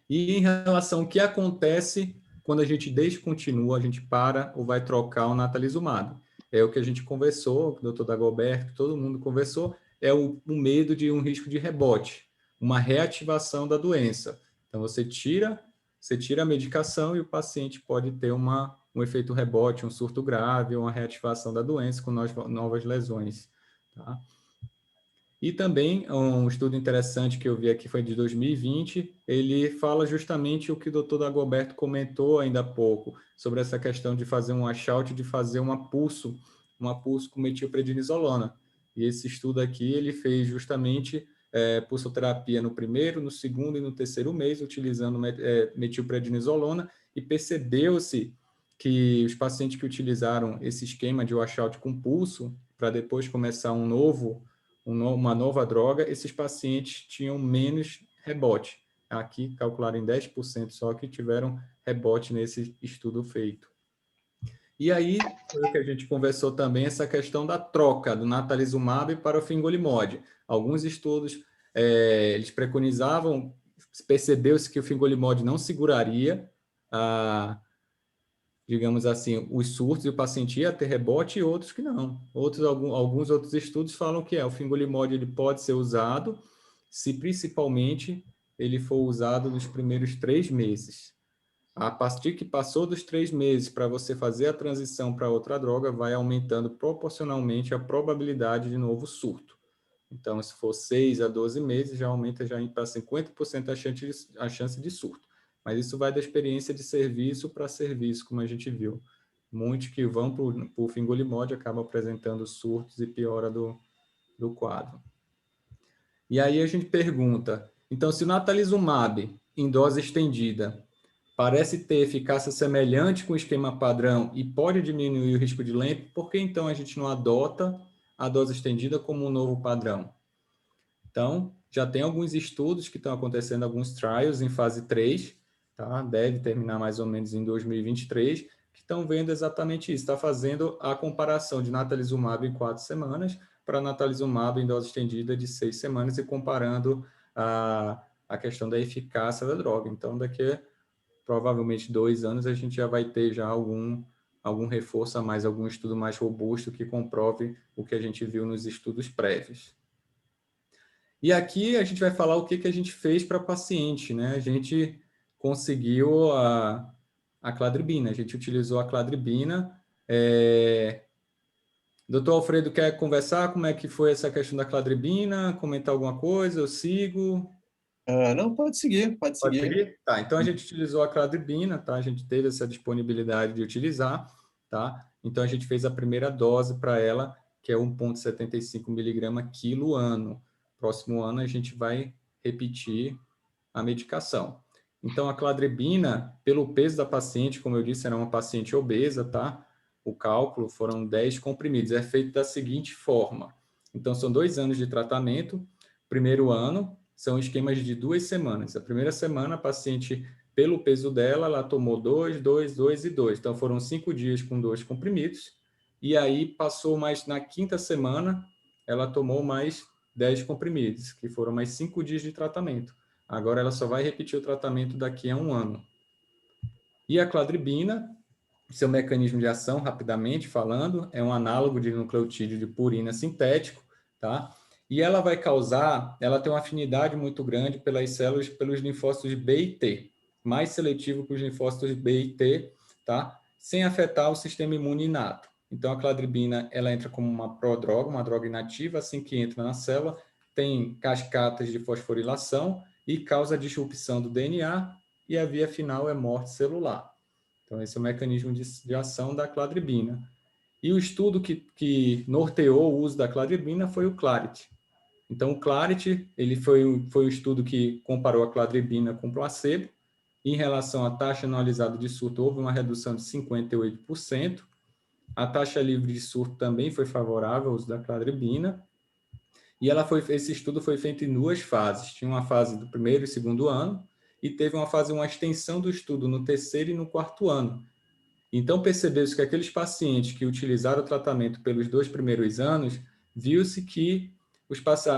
E em relação ao que acontece quando a gente descontinua, a gente para ou vai trocar o natalizumab. é o que a gente conversou, o doutor Dagoberto, todo mundo conversou, é o medo de um risco de rebote, uma reativação da doença. Então, você tira a medicação e o paciente pode ter um efeito rebote, um surto grave, uma reativação da doença com novas lesões. Tá? E também um estudo interessante que eu vi aqui foi de 2020, ele fala justamente o que o doutor Dagoberto comentou ainda há pouco, sobre essa questão de fazer um washout, de fazer uma pulso com metilprednisolona. E esse estudo aqui, ele fez justamente pulsoterapia no primeiro, no segundo e no terceiro mês, utilizando metilprednisolona, e percebeu-se que os pacientes que utilizaram esse esquema de washout com pulso, para depois começar uma nova droga, esses pacientes tinham menos rebote. Aqui calcularam em 10% só que tiveram rebote nesse estudo feito. E aí, foi o que a gente conversou também, essa questão da troca do natalizumab para o fingolimod. Alguns estudos, eles preconizavam, percebeu-se que o fingolimod não seguraria digamos assim, os surtos e o paciente ia ter rebote e outros que não. Alguns outros estudos falam que o fingolimod ele pode ser usado se principalmente ele for usado nos primeiros 3 meses. A partir que passou dos 3 meses para você fazer a transição para outra droga, vai aumentando proporcionalmente a probabilidade de novo surto. Então, se for 6 a 12 meses, já aumenta para 50% a chance de surto. Mas isso vai da experiência de serviço para serviço, como a gente viu. Muitos que vão para o fingolimod acabam apresentando surtos e piora do quadro. E aí a gente pergunta, então, se o natalizumab em dose estendida parece ter eficácia semelhante com o esquema padrão e pode diminuir o risco de LEMP, por que então a gente não adota a dose estendida como um novo padrão? Então, já tem alguns estudos que estão acontecendo, alguns trials em fase 3, tá? Deve terminar mais ou menos em 2023, que estão vendo exatamente isso, está fazendo a comparação de natalizumab em 4 semanas para natalizumab em dose estendida de 6 semanas e comparando a questão da eficácia da droga. Então, daqui a provavelmente 2 anos, a gente já vai ter já algum reforço a mais, algum estudo mais robusto que comprove o que a gente viu nos estudos prévios. E aqui a gente vai falar o que a gente fez para paciente, né? A gente conseguiu a cladribina, a gente utilizou a cladribina. Doutor Alfredo quer conversar como é que foi essa questão da cladribina, comentar alguma coisa, eu sigo? Não, pode seguir. Pode seguir? Tá, então a gente utilizou a cladribina, tá? A gente teve essa disponibilidade de utilizar, tá? Então a gente fez a primeira dose para ela, que é 1,75 mg quilo ano. Próximo ano a gente vai repetir a medicação. Então a cladribina, pelo peso da paciente, como eu disse, era uma paciente obesa, tá? O cálculo foram 10 comprimidos. É feito da seguinte forma. Então são 2 anos de tratamento. Primeiro ano são esquemas de 2 semanas. A primeira semana, a paciente, pelo peso dela, ela tomou 2, 2, 2 e 2. Então, foram 5 dias com 2 comprimidos. E aí, passou mais, na 5ª semana, ela tomou mais 10 comprimidos, que foram mais 5 dias de tratamento. Agora, ela só vai repetir o tratamento daqui a 1 ano. E a cladribina, seu mecanismo de ação, rapidamente falando, é um análogo de nucleotídeo de purina sintético, tá? E ela vai causar, ela tem uma afinidade muito grande pelas células, pelos linfócitos B e T, mais seletivo para os linfócitos B e T, tá? Sem afetar o sistema imune inato. Então, a cladribina, ela entra como uma prodroga, uma droga inativa, assim que entra na célula, tem cascatas de fosforilação e causa disrupção do DNA, e a via final é morte celular. Então, esse é o mecanismo de ação da cladribina. E o estudo que norteou o uso da cladribina foi o CLARITY. Então, o CLARITY, ele foi o estudo que comparou a cladribina com placebo. Em relação à taxa anualizada de surto, houve uma redução de 58%. A taxa livre de surto também foi favorável ao uso da cladribina. E esse estudo foi feito em 2 fases. Tinha uma fase do 1º e 2º ano, e teve uma extensão do estudo no 3º e no 4º ano. Então, percebeu-se que aqueles pacientes que utilizaram o tratamento pelos 2 primeiros anos, viu-se que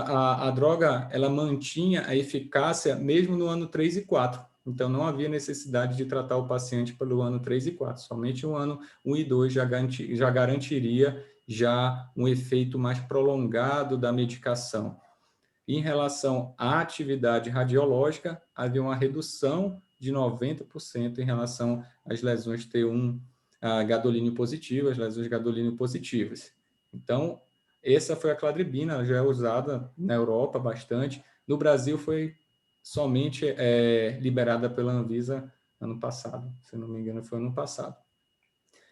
a droga ela mantinha a eficácia mesmo no ano 3 e 4. então não havia necessidade de tratar o paciente pelo ano 3 e 4, somente o ano 1 e 2 já garantiria já um efeito mais prolongado da medicação. Em relação à atividade radiológica, havia uma redução de 90% em relação às lesões T1 gadolínio positivas, as lesões gadolínio positivas. Então, essa foi a cladribina, ela já é usada na Europa bastante. No Brasil foi somente liberada pela Anvisa ano passado, se não me engano foi ano passado.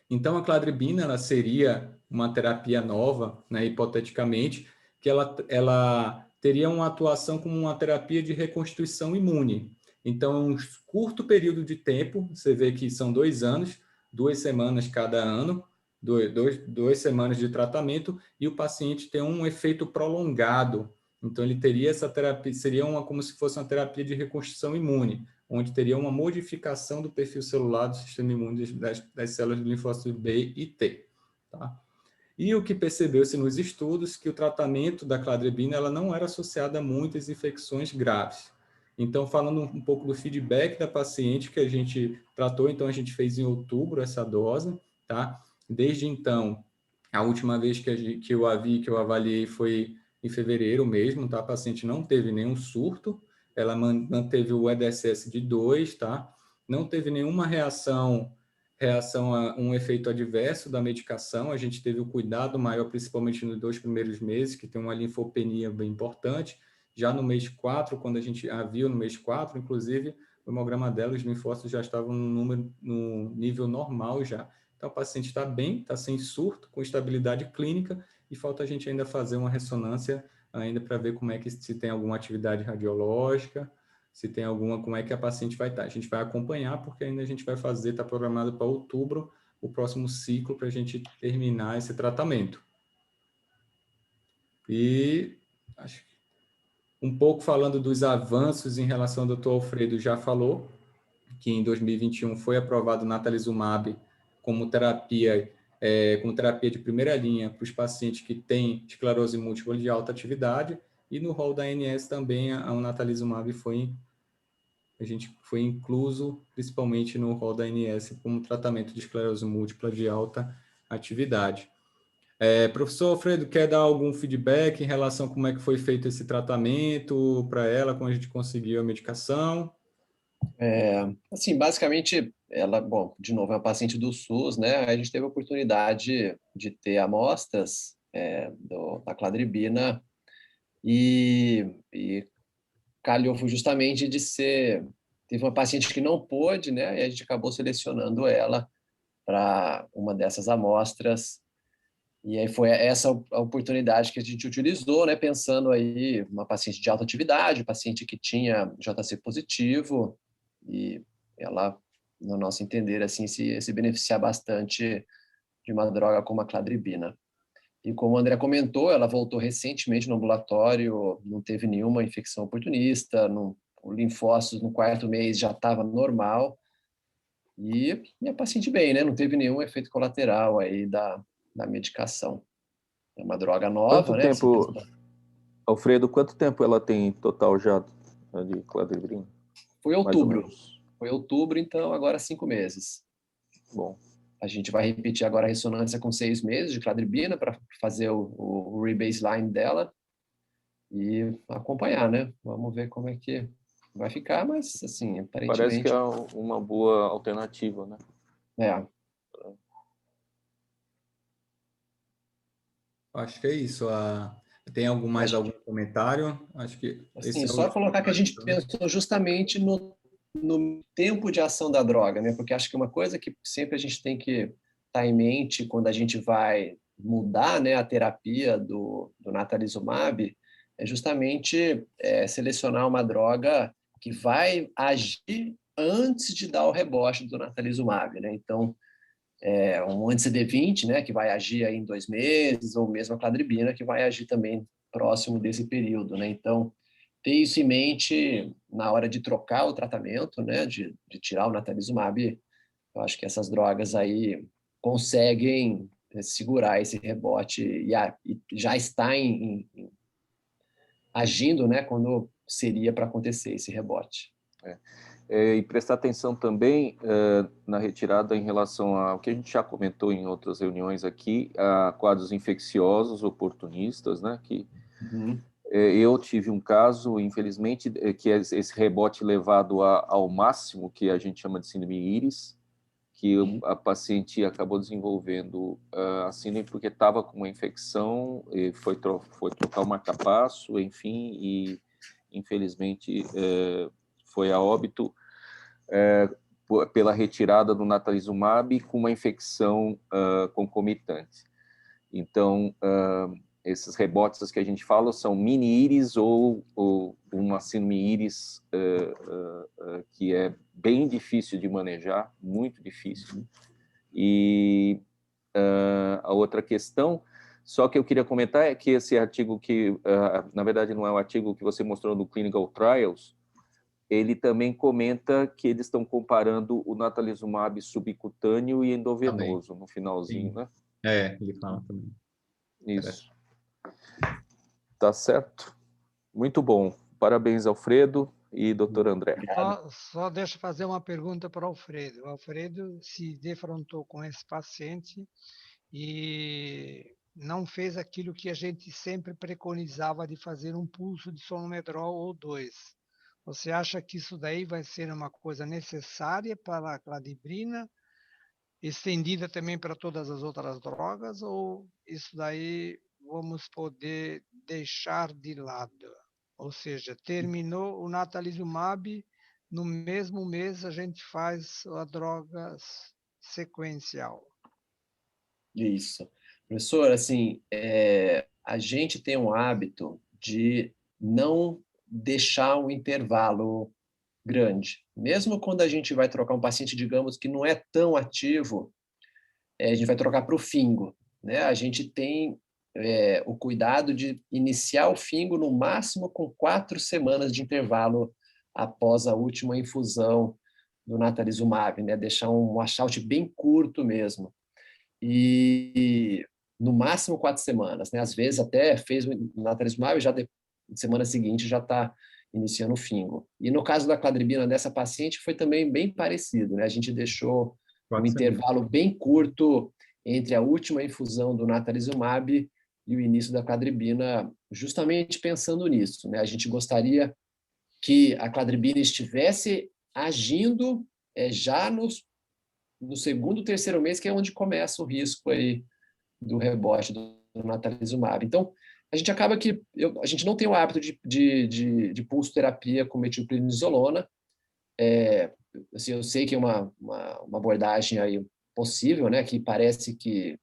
Então, a cladribina ela seria uma terapia nova, né, hipoteticamente, que ela teria uma atuação como uma terapia de reconstituição imune. Então, um curto período de tempo, você vê que são 2 anos, 2 semanas cada ano, 2 semanas de tratamento, e o paciente tem um efeito prolongado. Então, ele teria essa terapia, seria como se fosse uma terapia de reconstrução imune, onde teria uma modificação do perfil celular do sistema imune das células do linfócito B e T. Tá? E o que percebeu-se nos estudos que o tratamento da cladribina ela não era associado a muitas infecções graves. Então, falando um pouco do feedback da paciente que a gente tratou, então a gente fez em outubro essa dose, tá? Desde então, a última vez que eu avaliei foi em fevereiro mesmo, tá? A paciente não teve nenhum surto, ela manteve o EDSS de 2, tá? Não teve nenhuma reação a um efeito adverso da medicação. A gente teve o cuidado maior, principalmente nos 2 primeiros meses, que tem uma linfopenia bem importante. Já no mês 4, quando a gente a viu no mês 4, inclusive, o hemograma dela, os linfócitos já estavam no nível normal já. Então, o paciente está bem, está sem surto, com estabilidade clínica, e falta a gente ainda fazer uma ressonância ainda para ver como é que se tem alguma atividade radiológica, se tem alguma, como é que a paciente vai estar. A gente vai acompanhar, porque ainda a gente vai fazer, está programado para outubro, o próximo ciclo, para a gente terminar esse tratamento. E acho que um pouco falando dos avanços em relação ao Dr. Alfredo já falou, que em 2021 foi aprovado o natalizumab como terapia de primeira linha para os pacientes que têm esclerose múltipla de alta atividade, e no rol da ANS também o natalizumab foi incluso, principalmente no rol da ANS, como tratamento de esclerose múltipla de alta atividade. Professor Alfredo, quer dar algum feedback em relação a como é que foi feito esse tratamento para ela, como a gente conseguiu a medicação? Assim, basicamente, ela, bom, de novo, é uma paciente do SUS, né? A gente teve a oportunidade de ter amostras da cladribina e calhou justamente de ser... Teve uma paciente que não pôde, né? E a gente acabou selecionando ela para uma dessas amostras. E aí foi essa a oportunidade que a gente utilizou, né? Pensando aí uma paciente de alta atividade, paciente que tinha JC positivo, e ela, no nosso entender, assim, se beneficiar bastante de uma droga como a cladribina. E como o André comentou, ela voltou recentemente no ambulatório, não teve nenhuma infecção oportunista, o linfócito no 4º mês já estava normal, e a paciente bem, né? Não teve nenhum efeito colateral aí da medicação. É uma droga nova, Quanto né? tempo, Alfredo, quanto tempo ela tem total já de cladribina? Foi Mais ou outubro. menos. Foi outubro, então agora 5 meses. Bom. A gente vai repetir agora a ressonância com 6 meses de cladribina para fazer o rebaseline dela e acompanhar, né? Vamos ver como é que vai ficar, mas, assim, aparentemente... Parece que é uma boa alternativa, né? Acho que é isso. Tem algum comentário? Acho que assim, só colocar que a gente pensou justamente no tempo de ação da droga, né? Porque acho que uma coisa que sempre a gente tem que estar em mente quando a gente vai mudar, né, a terapia do natalizumab é justamente selecionar uma droga que vai agir antes de dar o rebote do natalizumab, né? Então, um anti-CD20, né, que vai agir aí em 2 meses, ou mesmo a cladribina, que vai agir também próximo desse período, né? Então, ter isso em mente na hora de trocar o tratamento, né, de tirar o natalizumab, eu acho que essas drogas aí conseguem segurar esse rebote e já está agindo, né, quando seria para acontecer esse rebote. E prestar atenção também na retirada em relação ao que a gente já comentou em outras reuniões aqui, a quadros infecciosos oportunistas, né? Que eu tive um caso, infelizmente, que é esse rebote levado ao máximo, que a gente chama de síndrome íris, que a paciente acabou desenvolvendo a síndrome porque estava com uma infecção, e foi trocar o marca-passo, enfim, e infelizmente foi a óbito pela retirada do natalizumab com uma infecção concomitante. Então, esses rebotes que a gente fala são mini-íris ou uma síndrome íris que é bem difícil de manejar, muito difícil. E a outra questão, só que eu queria comentar é que esse artigo que, na verdade, não é o artigo que você mostrou no Clinical Trials, ele também comenta que eles estão comparando o natalizumab subcutâneo e endovenoso também, no finalzinho, né? Ele fala também. Isso. Tá certo. Muito bom. Parabéns, Alfredo e doutor André. Só deixa eu fazer uma pergunta para o Alfredo. O Alfredo se defrontou com esse paciente e não fez aquilo que a gente sempre preconizava de fazer um pulso de sonomedrol ou 2. Você acha que isso daí vai ser uma coisa necessária para a cladribina, estendida também para todas as outras drogas, ou isso daí vamos poder deixar de lado? Ou seja, terminou o natalizumab, no mesmo mês a gente faz a droga sequencial. Isso. Professor, assim, a gente tem um hábito de não deixar um intervalo grande. Mesmo quando a gente vai trocar um paciente, digamos, que não é tão ativo, a gente vai trocar para o fingo, né? A gente tem o cuidado de iniciar o fingo no máximo com 4 semanas de intervalo após a última infusão do natalizumab, né? Deixar um washout bem curto mesmo. E no máximo 4 semanas, né? Às vezes até fez o natalizumab e já de semana seguinte já está iniciando o fingo. E no caso da cladribina dessa paciente foi também bem parecido, né? A gente deixou um intervalo bem curto entre a última infusão do natalizumab e o início da cladribina, justamente pensando nisso, né? A gente gostaria que a cladribina estivesse agindo já no segundo, terceiro mês, que é onde começa o risco aí do rebote do natalizumab. Então, a gente acaba que a gente não tem o hábito de pulsoterapia com metilprednisolona. Assim, eu sei que é uma abordagem aí possível, né, que parece que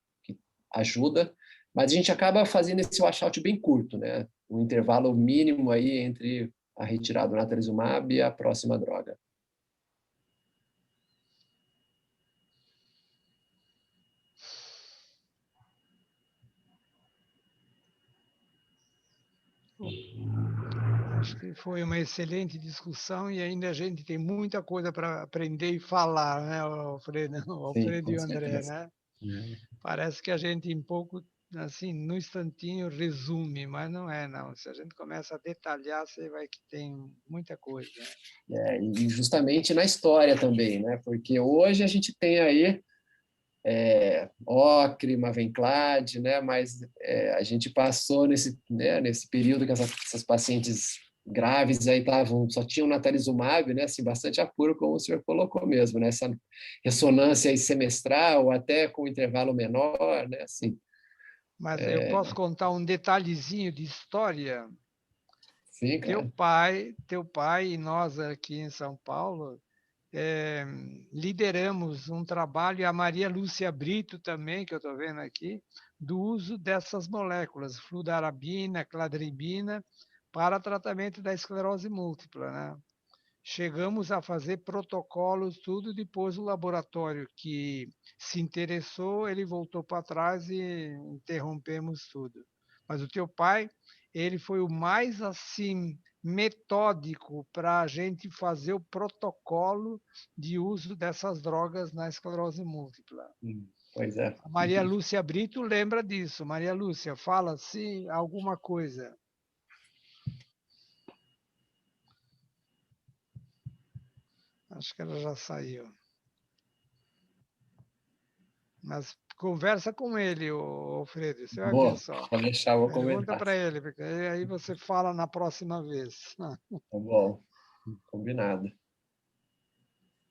ajuda, mas a gente acaba fazendo esse washout bem curto, né, um intervalo mínimo aí entre a retirada do natalizumab e a próxima droga. Acho que foi uma excelente discussão e ainda a gente tem muita coisa para aprender e falar, né, Alfredo? O Alfredo e o André, né? Parece que a gente em pouco, assim, no instantinho resume, mas não é, não. Se a gente começa a detalhar, você vai que tem muita coisa. E justamente na história também, né? Porque hoje a gente tem aí Ocre, Mavenclad, né? Mas a gente passou nesse período que essas pacientes graves aí só tinham natalizumab, né? Assim, bastante apuro, como o senhor colocou mesmo, né? Essa ressonância aí semestral, ou até com intervalo menor, né? Assim, mas eu posso contar um detalhezinho de história? Sim, claro. Teu pai e nós aqui em São Paulo lideramos um trabalho, e a Maria Lúcia Brito também, que eu estou vendo aqui, do uso dessas moléculas, fludarabina, cladribina, para tratamento da esclerose múltipla, né? Chegamos a fazer protocolos, tudo, depois o laboratório que se interessou, ele voltou para trás e interrompemos tudo. Mas o teu pai, ele foi o mais, assim, metódico para a gente fazer o protocolo de uso dessas drogas na esclerose múltipla. Pois é. A Maria Lúcia Brito lembra disso. Maria Lúcia, fala se alguma coisa. Acho que ela já saiu. Mas conversa com ele, ô Freire, você vai ver só. Vou deixar, vou Pergunta comentar. para ele, porque aí você fala na próxima vez. Tá bom, combinado.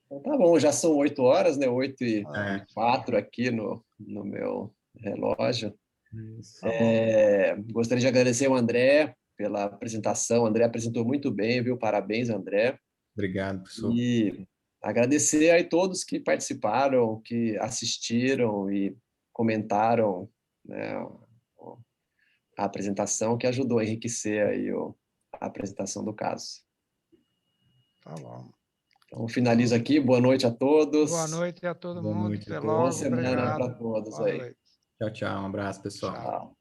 Então, tá bom, já são 8 horas, né? 8h04 aqui no meu relógio. Isso. Tá bom. Gostaria de agradecer ao André pela apresentação. O André apresentou muito bem, viu? Parabéns, André. Obrigado, professor. E agradecer aí todos que participaram, que assistiram e comentaram, né, a apresentação, que ajudou a enriquecer aí a apresentação do caso. Tá bom. Então, finalizo aqui. Boa noite a todos. Boa noite a todo Boa mundo. noite a Até todos. Boa logo. semana para Obrigado. todos Boa aí. noite. Tchau, tchau. Um abraço, pessoal. Tchau. Tchau.